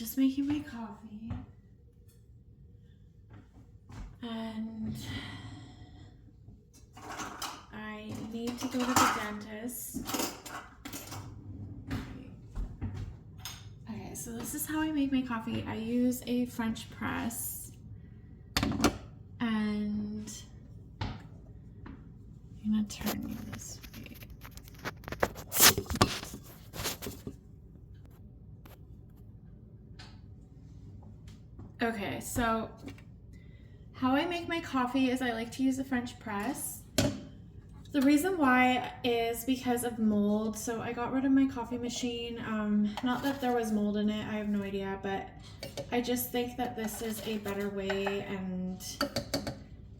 just making my coffee. And I need to go to the dentist. Okay, so this is how I make my coffee. I use a French press. And I'm gonna turn you this way. Okay, so how I make my coffee is I like to use a French press. The reason why is because of mold. So I got rid of my coffee machine. Not that there was mold in it, I have no idea, but I just think that this is a better way, and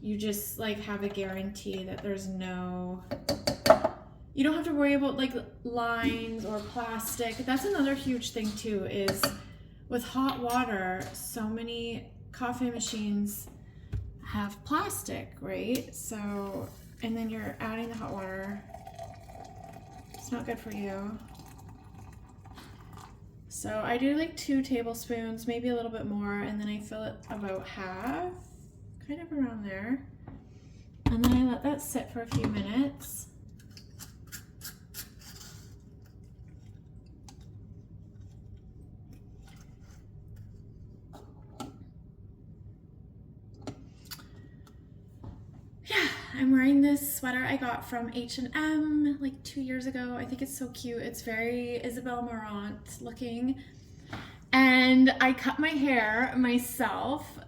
you just like have a guarantee that there's no, you don't have to worry about like lines or plastic. That's another huge thing too, is with hot water, so many coffee machines have plastic, right? So, and then you're adding the hot water. It's not good for you. So I do like 2 tablespoons, maybe a little bit more, and then I fill it about half, kind of around there. And then I let that sit for a few minutes. I'm wearing this sweater I got from H&M like 2 years ago. I think it's so cute. It's very Isabelle Marant looking. And I cut my hair myself.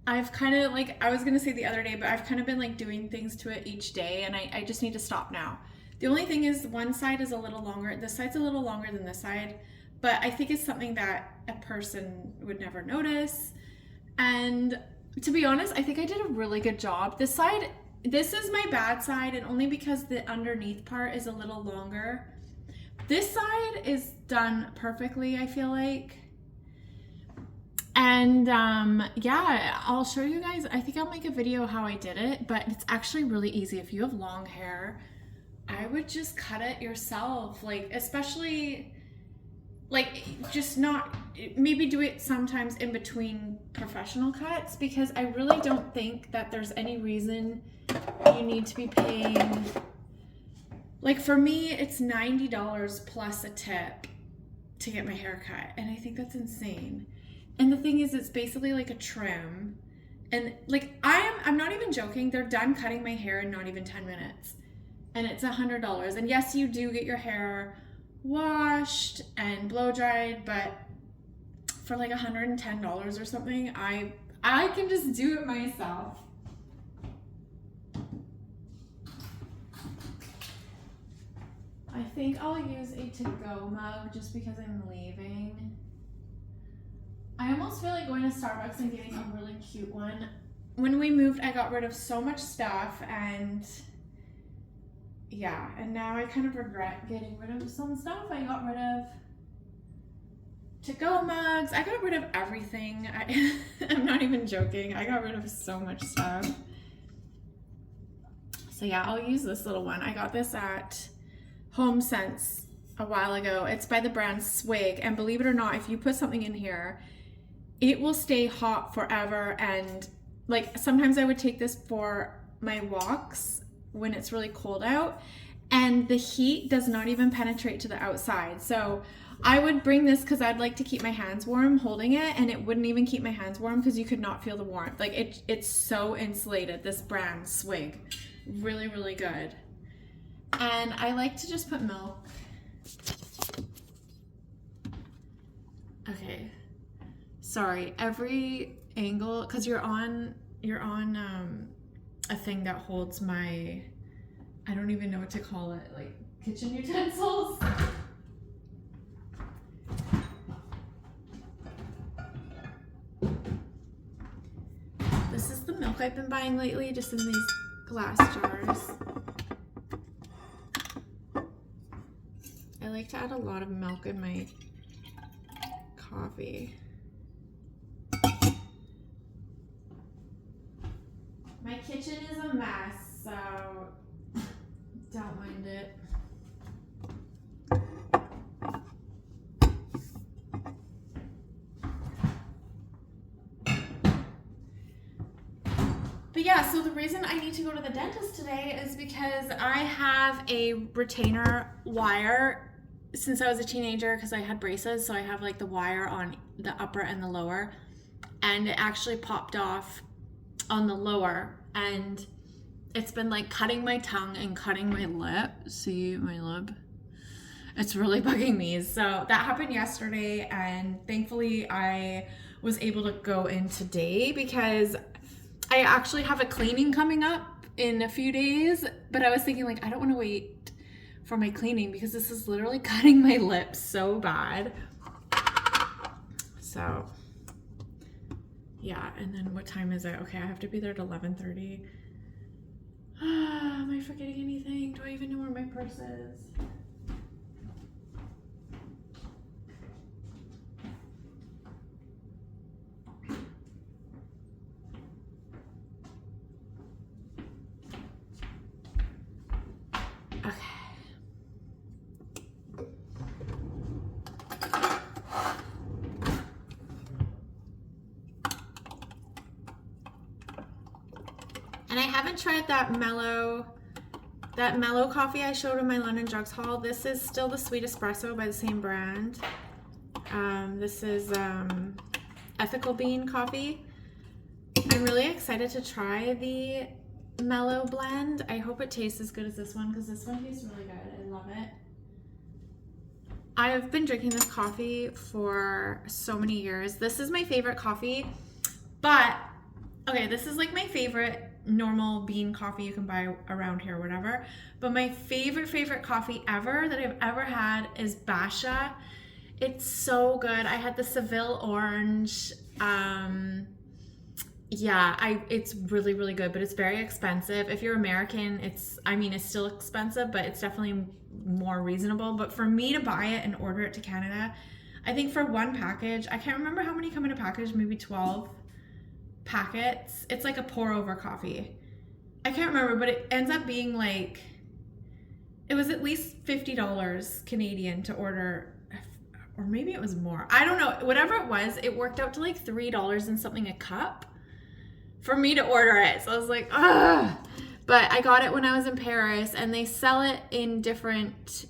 I've kind of like, I was gonna say the other day, but I've kind of been like doing things to it each day, and I just need to stop now. The only thing is one side is a little longer. This side's a little longer than this side, but I think it's something that a person would never notice. And to be honest, I think I did a really good job. This side, this is my bad side, and only because the underneath part is a little longer. This side is done perfectly, I feel like. And yeah, I'll show you guys. I think I'll make a video how I did it, but it's actually really easy. If you have long hair, I would just cut it yourself. Like, especially like, just not, maybe do it sometimes in between professional cuts, because I really don't think that there's any reason you need to be paying, like for me, it's $90 plus a tip to get my hair cut, and I think that's insane. And the thing is, it's basically like a trim, and like I'm not even joking, they're done cutting my hair in not even 10 minutes, and it's $100. And yes, you do get your hair washed and blow dried, but for like $110 or something, I can just do it myself. I think I'll use a to-go mug just because I'm leaving. I almost feel like going to Starbucks and getting a really cute one. When we moved, I got rid of so much stuff, and yeah, and now I kind of regret getting rid of some stuff. I got rid of to-go mugs. I got rid of everything. I'm not even joking. I got rid of so much stuff. So yeah, I'll use this little one. I got this at HomeSense a while ago. It's by the brand Swig, and believe it or not, if you put something in here, it will stay hot forever. And like sometimes I would take this for my walks when it's really cold out, and the heat does not even penetrate to the outside. So I would bring this because I'd like to keep my hands warm holding it, and it wouldn't even keep my hands warm because you could not feel the warmth. Like it's so insulated, this brand Swig. Really, really good. And I like to just put milk. Okay. Sorry, every angle, because you're on a thing that holds my, I don't even know what to call it, like kitchen utensils. This is the milk I've been buying lately, just in these glass jars. I like to add a lot of milk in my coffee. My kitchen is a mess, so don't mind it. Yeah, so the reason I need to go to the dentist today is because I have a retainer wire since I was a teenager, because I had braces, so I have like the wire on the upper and the lower, and it actually popped off on the lower, and it's been like cutting my tongue and cutting my lip. See my lip? It's really bugging me. So that happened yesterday, and thankfully I was able to go in today because I actually have a cleaning coming up in a few days, but I was thinking like I don't want to wait for my cleaning because this is literally cutting my lips so bad. So yeah, and then what time is it? Okay, I have to be there at 11:30. Am I forgetting anything? Do I even know where my purse is? And I haven't tried that mellow coffee I showed in my London Drugs haul. This is still the Sweet Espresso by the same brand. This is ethical bean coffee. I'm really excited to try the mellow blend. I hope it tastes as good as this one, because this one tastes really good. I love it. I've been drinking this coffee for so many years. This is my favorite coffee, but okay, this is like my favorite normal bean coffee you can buy around here or whatever, but my favorite coffee ever that I've ever had is Basha. It's so good. I had the Seville orange. It's really good, but it's very expensive. If you're American, it's still expensive, but it's definitely more reasonable. But for me to buy it and order it to Canada, I think for one package, I can't remember how many come in a package, maybe 12 packets. It's like a pour over coffee. I can't remember, but it ends up being like, it was at least $50 Canadian to order, or maybe it was more. I don't know. Whatever it was, it worked out to like $3 and something a cup for me to order it. So I was like, ugh. But I got it when I was in Paris, and they sell it in different,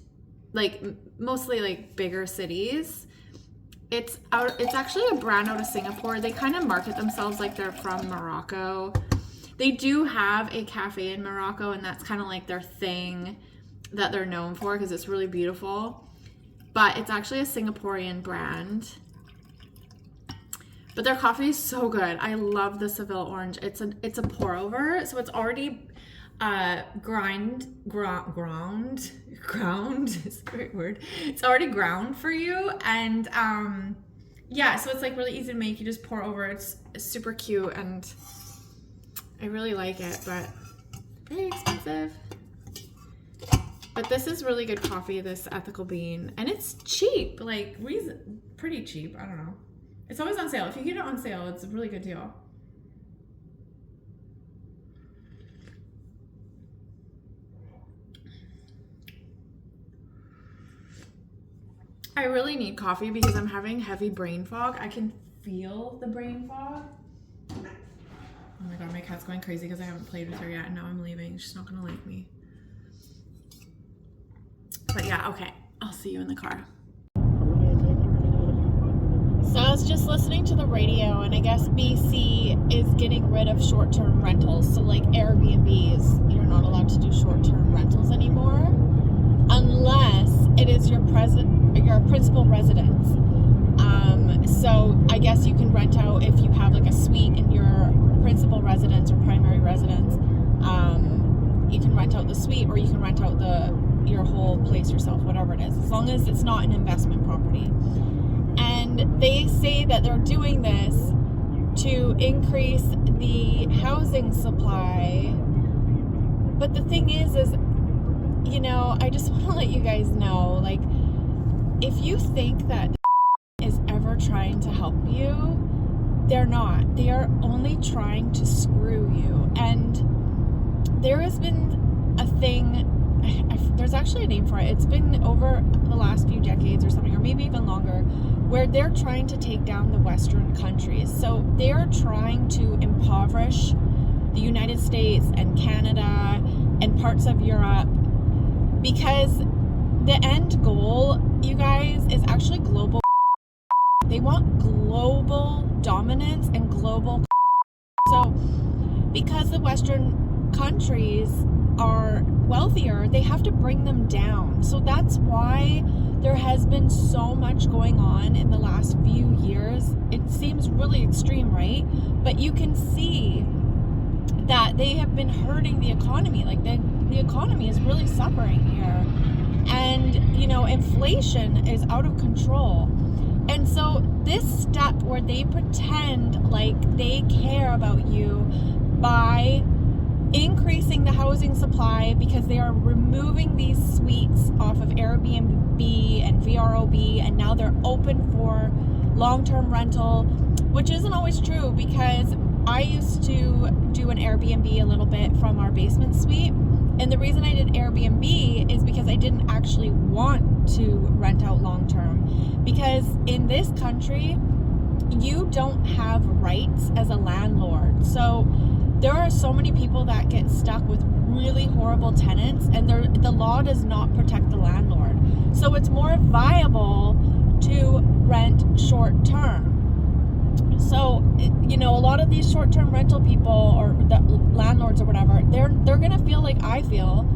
like mostly like bigger cities. It's actually a brand out of Singapore. They kind of market themselves like they're from Morocco. They do have a cafe in Morocco, and that's kind of like their thing that they're known for because it's really beautiful. But it's actually a Singaporean brand. But their coffee is so good. I love the Seville orange. It's a pour over, so it's already ground is a great word. It's already ground for you, and yeah, so it's like really easy to make. You just pour over. It's super cute, and I really like it, but very expensive. But this is really good coffee, this ethical bean, and it's cheap, like pretty cheap. I don't know. It's always on sale. If you get it on sale, it's a really good deal. I really need coffee because I'm having heavy brain fog. I can feel the brain fog. Oh my god, my cat's going crazy because I haven't played with her yet, and now I'm leaving. She's not gonna like me. But yeah, okay. I'll see you in the car. So I was just listening to the radio, and I guess BC is getting rid of short-term rentals. So like Airbnbs, you're not allowed to do short-term rentals anymore unless it is your principal residence. So I guess you can rent out if you have like a suite in your principal residence or primary residence. You can rent out the suite, or you can rent out your whole place yourself, whatever it is, as long as it's not an investment property. And they say that they're doing this to increase the housing supply. But the thing is, you know, I just want to let you guys know, like, if you think that is ever trying to help you, they're not. They are only trying to screw you. And there has been a thing, there's actually a name for it. It's been over the last few decades or something, or maybe even longer, where they're trying to take down the Western countries. So they're trying to impoverish the United States and Canada and parts of Europe, because the end goal, you guys, is actually global. They want global dominance and global. So because the Western countries are wealthier, they have to bring them down. So that's why there has been so much going on in the last few years. It seems really extreme, right? But you can see that they have been hurting the economy. Like the economy is really suffering here. And, you know, inflation is out of control. And so this step where they pretend like they care about you by increasing the housing supply, because they are removing these suites off of Airbnb and VRBO, and now they're open for long-term rental, which isn't always true, because I used to do an Airbnb a little bit from our basement suite. And the reason I did Airbnb is because I didn't actually want to rent out long-term, because in this country, you don't have rights as a landlord. So there are so many people that get stuck with really horrible tenants, and the law does not protect the landlord. So it's more viable to rent short-term. So, you know, a lot of these short-term rental people, or the landlords or whatever, they're gonna feel like I feel,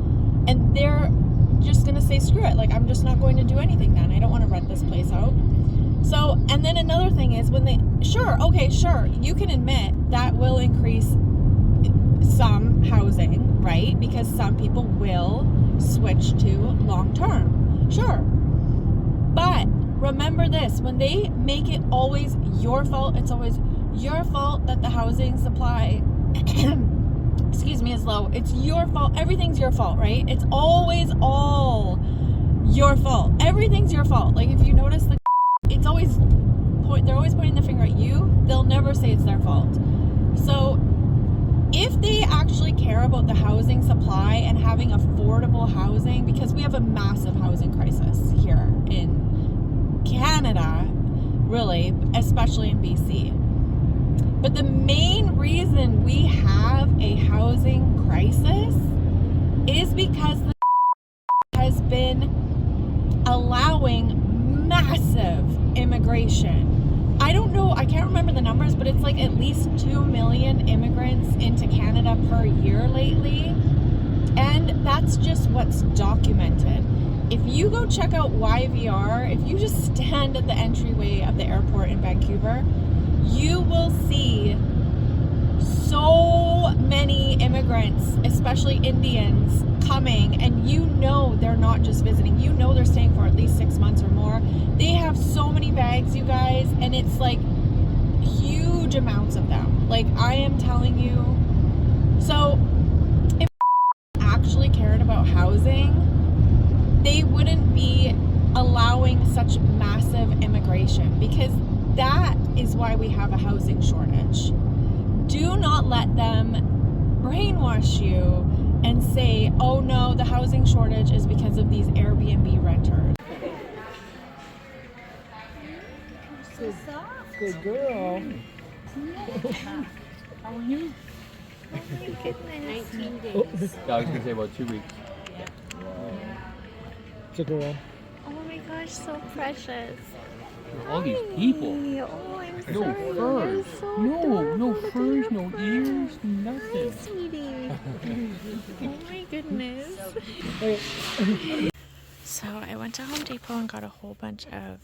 and they're just gonna say, screw it, like, I'm just not going to do anything then. I don't want to rent this place out. So, and then another thing is when they, sure, you can admit that will increase some housing, right? Because some people will switch to long-term, sure. But remember this, when they make it always your fault, it's always your fault that the housing supply excuse me, is low. It's your fault. Everything's your fault, right? It's always all your fault. Everything's your fault. Like, if you notice, it's always they're always pointing the finger at you. They'll never say it's their fault. So if they actually care about the housing supply and having affordable housing, because we have a massive housing crisis here in Canada, really, especially in BC. But the main reason we have a housing crisis is because the has been allowing massive immigration. I don't know, I can't remember the numbers, but it's like at least 2 million immigrants into Canada per year lately. And that's just what's documented. If you go check out YVR, if you just stand at the entryway of the airport in Vancouver, you will see so many immigrants, especially Indians, coming, and you know they're not just visiting, you know they're staying for at least 6 months or more. They have so many bags, you guys, and it's like huge amounts of them. Like, I am telling you. So if actually cared about housing, they wouldn't be allowing such massive immigration, because that is why we have a housing shortage. Do not let them brainwash you and say, oh no, the housing shortage is because of these Airbnb renters. Good girl. How are you? Oh my goodness. 19 days. Oh. Yeah, I was gonna say about 2 weeks. It's a girl. Oh my gosh, so precious. All these people. Oh, I'm No sorry. furs. You're so No adorable furs, with no your ears, Hi, nothing. sweetie. Oh my goodness. So I went to Home Depot and got a whole bunch of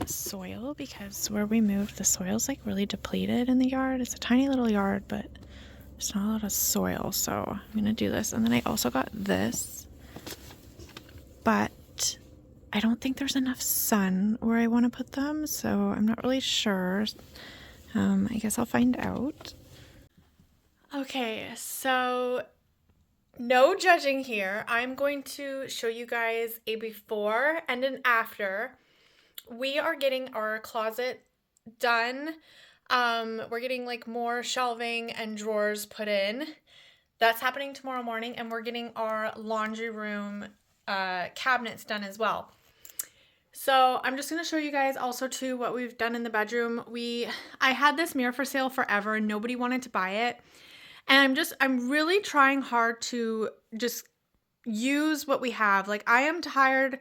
soil, because where we moved, the soil's like really depleted in the yard. It's a tiny little yard, but there's not a lot of soil, so I'm gonna do this. And then I also got this, but I don't think there's enough sun where I want to put them, so I'm not really sure. I guess I'll find out. Okay, so no judging here. I'm going to show you guys a before and an after. We are getting our closet done. We're getting like more shelving and drawers put in. That's happening tomorrow morning, and we're getting our laundry room cabinets done as well. So I'm just going to show you guys also too what we've done in the bedroom. I had this mirror for sale forever and nobody wanted to buy it. And I'm really trying hard to just use what we have. Like, I am tired.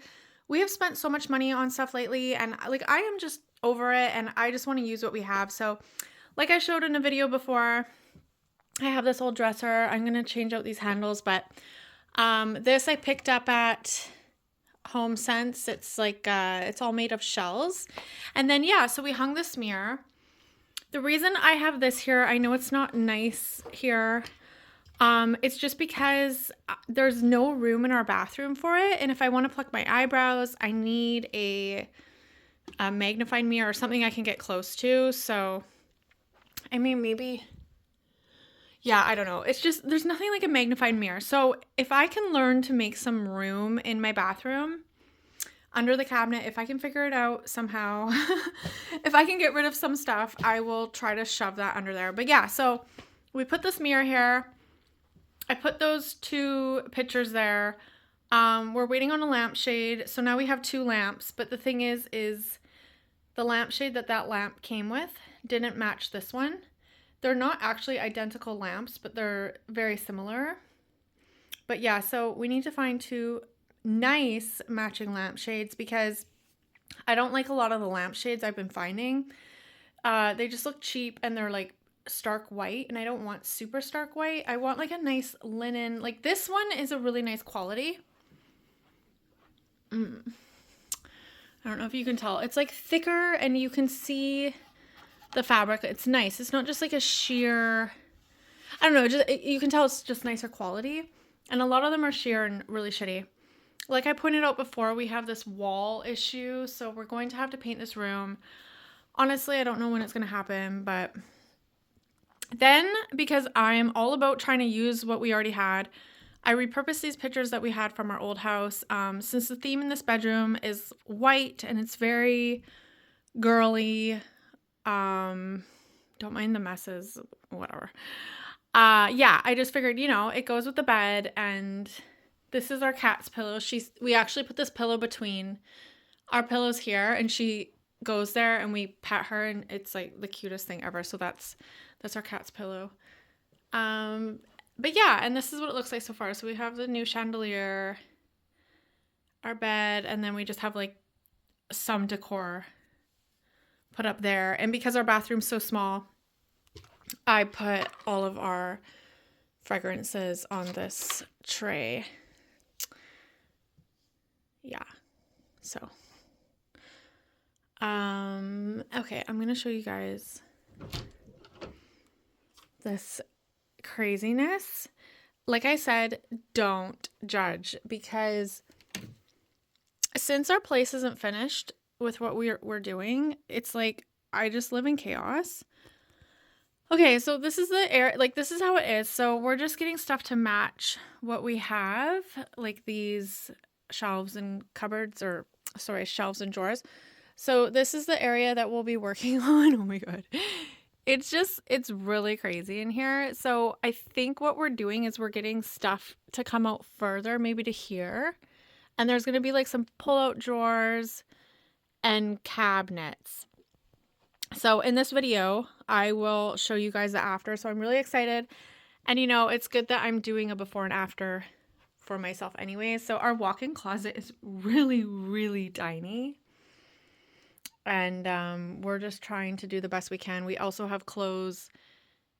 We have spent so much money on stuff lately and like I am just over it and I just want to use what we have. So like I showed in a video before, I have this old dresser. I'm going to change out these handles, but this I picked up at Home Sense. It's like it's all made of shells. And then yeah, so we hung this mirror. The reason I have this here, I know it's not nice here. It's just because there's no room in our bathroom for it. And if I want to pluck my eyebrows, I need a magnifying mirror or something I can get close to. So, I mean, maybe, yeah, I don't know. It's just, there's nothing like a magnifying mirror. So if I can learn to make some room in my bathroom under the cabinet, if I can figure it out somehow, if I can get rid of some stuff, I will try to shove that under there. But yeah, so we put this mirror here. I put those 2 pictures there. We're waiting on a lampshade. So now we have 2 lamps. But the thing is the lampshade that lamp came with didn't match this one. They're not actually identical lamps, but they're very similar. But yeah, so we need to find 2 nice matching lampshades because I don't like a lot of the lampshades I've been finding. They just look cheap and they're like stark white, and I don't want super stark white. I want like a nice linen. Like this one is a really nice quality. I don't know if you can tell. It's like thicker and you can see the fabric. It's nice. It's not just like a sheer, I don't know, you can tell it's just nicer quality. And a lot of them are sheer and really shitty. Like I pointed out before, we have this wall issue, so we're going to have to paint this room. Honestly, I don't know when it's going to happen, but then because I'm all about trying to use what we already had, I repurposed these pictures that we had from our old house. Since the theme in this bedroom is white and it's very girly, don't mind the messes, whatever. Yeah, I just figured, it goes with the bed, and this is our cat's pillow. We actually put this pillow between our pillows here, and she goes there and we pet her, and it's like the cutest thing ever. So that's our cat's pillow. But yeah, and this is what it looks like so far. So we have the new chandelier, our bed, and then we just have like some decor put up there. And because our bathroom's so small, I put all of our fragrances on this tray. Yeah. So, okay, I'm going to show you guys this craziness. Like I said, don't judge, because since our place isn't finished with what we're doing, it's like I just live in chaos. Okay, so this is the air, like this is how it is. So we're just getting stuff to match what we have, like these shelves and cupboards, or sorry, shelves and drawers. So this is the area that we'll be working on. Oh my God. It's really crazy in here. So I think what we're doing is we're getting stuff to come out further, maybe to here. And there's going to be like some pull-out drawers and cabinets. So in this video, I will show you guys the after. So I'm really excited. And it's good that I'm doing a before and after for myself anyway. So our walk-in closet is really, really tiny. And we're just trying to do the best we can. We also have clothes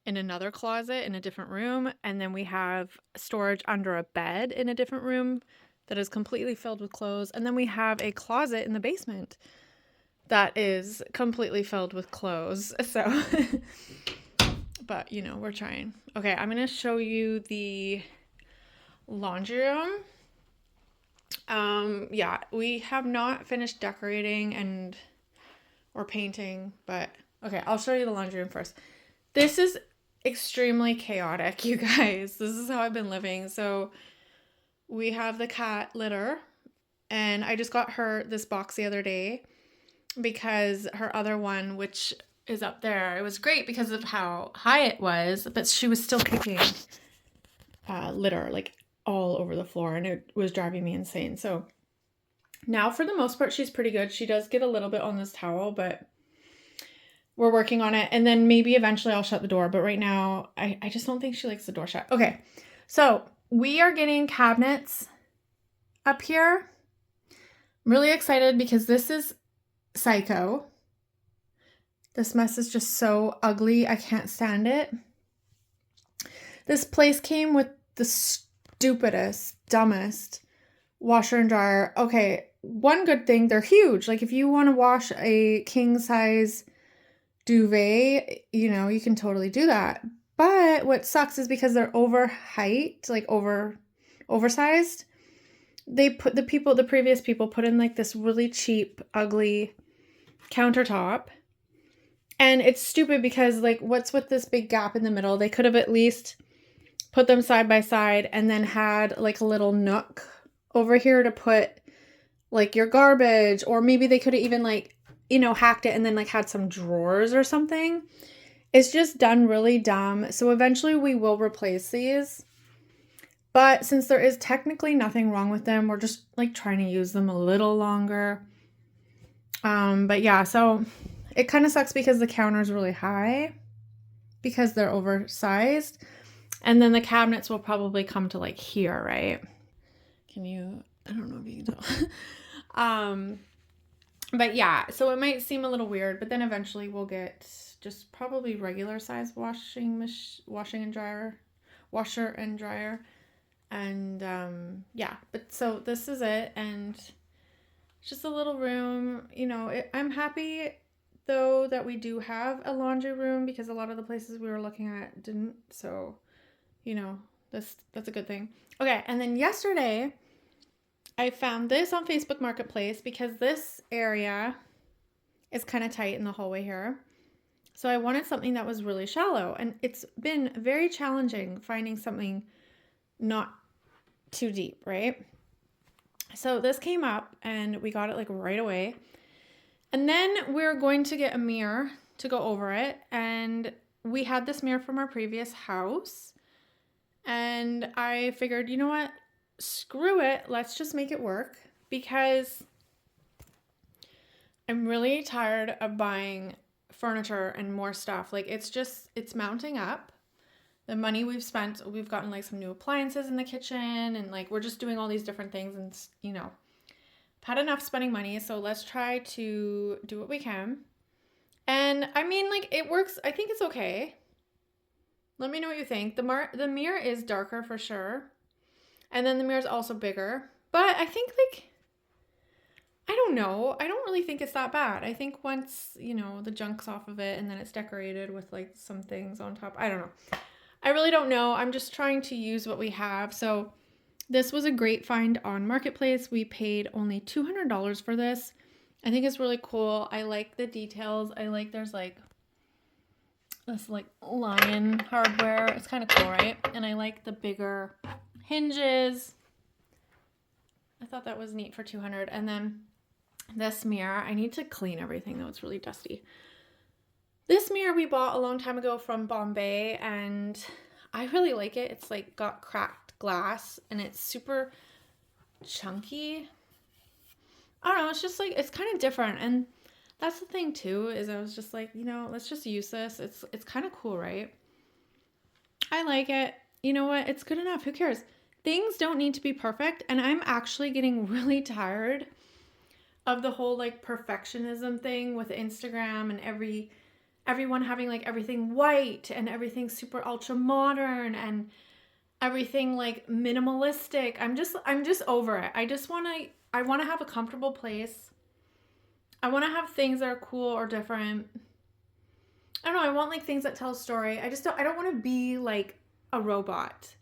in another closet in a different room. And then we have storage under a bed in a different room that is completely filled with clothes. And then we have a closet in the basement that is completely filled with clothes. So, but we're trying. Okay, I'm going to show you the laundry room. Yeah, we have not finished decorating or painting, but okay, I'll show you the laundry room first. This is extremely chaotic, you guys. This is how I've been living. So we have the cat litter, and I just got her this box the other day because her other one, which is up there, it was great because of how high it was, but she was still kicking litter like all over the floor, and it was driving me insane. So Now, for the most part, she's pretty good. She does get a little bit on this towel, but we're working on it. And then maybe eventually I'll shut the door. But right now, I just don't think she likes the door shut. Okay, so we are getting cabinets up here. I'm really excited because this is psycho. This mess is just so ugly. I can't stand it. This place came with the stupidest, dumbest washer and dryer. Okay, one good thing, they're huge. Like if you want to wash a king size duvet, you know, you can totally do that. But what sucks is because they're over height, like oversized, they put the previous people put in like this really cheap, ugly countertop. And it's stupid because like what's with this big gap in the middle? They could have at least put them side by side and then had like a little nook over here to put like your garbage, or maybe they could have even like, you know, hacked it and then like had some drawers or something. It's just done really dumb. So eventually we will replace these. But since there is technically nothing wrong with them, we're just like trying to use them a little longer. But yeah, so it kind of sucks because the counter is really high because they're oversized. And then the cabinets will probably come to like here, right? Can you, I don't know if you can tell. But yeah, so it might seem a little weird, but then eventually we'll get just probably regular size washer and dryer. And yeah, but so this is it. And it's just a little room, you know, I'm happy though that we do have a laundry room because a lot of the places we were looking at didn't. So, you know, that's a good thing. Okay, and then yesterday I found this on Facebook Marketplace because this area is kind of tight in the hallway here. So I wanted something that was really shallow, and it's been very challenging finding something not too deep, right? So this came up and we got it like right away. And then we're going to get a mirror to go over it. And we had this mirror from our previous house. And I figured, you know what? Screw it. Let's just make it work because I'm really tired of buying furniture and more stuff. Like it's mounting up. The money we've spent, we've gotten like some new appliances in the kitchen and like we're just doing all these different things and you know, I've had enough spending money. So let's try to do what we can. And I mean, like it works. I think it's okay. Let me know what you think. The mirror is darker for sure. And then the mirror is also bigger. But I think like, I don't know. I don't really think it's that bad. I think once, you know, the junk's off of it and then it's decorated with like some things on top. I don't know. I really don't know. I'm just trying to use what we have. So this was a great find on Marketplace. We paid only $200 for this. I think it's really cool. I like the details. I like there's like this like lion hardware. It's kind of cool, right? And I like the bigger hinges. I thought that was neat for $200. And then this mirror, I need to clean everything though. It's really dusty. This mirror we bought a long time ago from Bombay and I really like it. It's like got cracked glass and it's super chunky. I don't know. It's just like, it's kind of different. And that's the thing too, is I was just like, you know, let's just use this. It's kind of cool, right? I like it. You know what? It's good enough. Who cares? Things don't need to be perfect. And I'm actually getting really tired of the whole like perfectionism thing with Instagram and everyone having like everything white and everything super ultra modern and everything like minimalistic. I'm just over it. I want to have a comfortable place. I want to have things that are cool or different. I don't know. I want like things that tell a story. I don't want to be like a robot.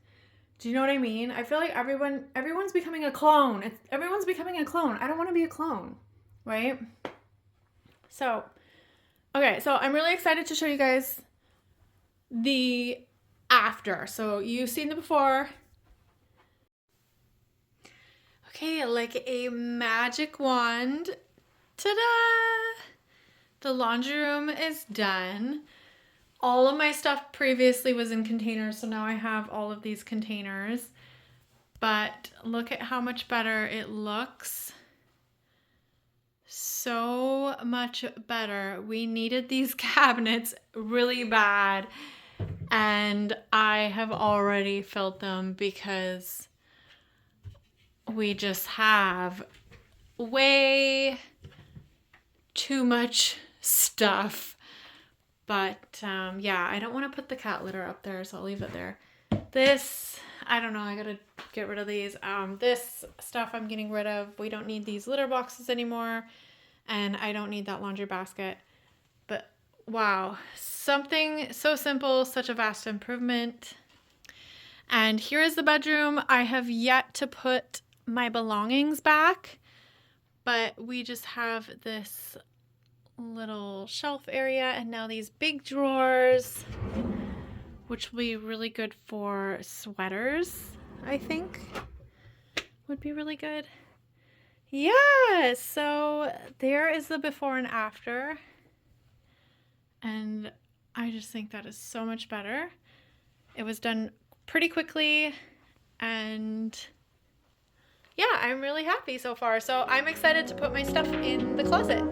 Do you know what I mean? I feel like everyone's becoming a clone. Everyone's becoming a clone. I don't want to be a clone, right? So, okay. So I'm really excited to show you guys the after. So you've seen the before. Okay, like a magic wand. Ta-da! The laundry room is done. All of my stuff previously was in containers, so now I have all of these containers. But look at how much better it looks. so much better. We needed these cabinets really bad, and I have already filled them because we just have way too much stuff. But yeah, I don't want to put the cat litter up there, so I'll leave it there. This, I don't know, I gotta get rid of these. This stuff I'm getting rid of. We don't need these litter boxes anymore, and I don't need that laundry basket. But wow, something so simple, such a vast improvement. And here is the bedroom. I have yet to put my belongings back, but we just have this little shelf area and now these big drawers, which will be really good for sweaters. I think would be really good. Yeah, so there is the before and after, and I just think that is so much better. It was done pretty quickly, and yeah, I'm really happy so far. So I'm excited to put my stuff in the closet.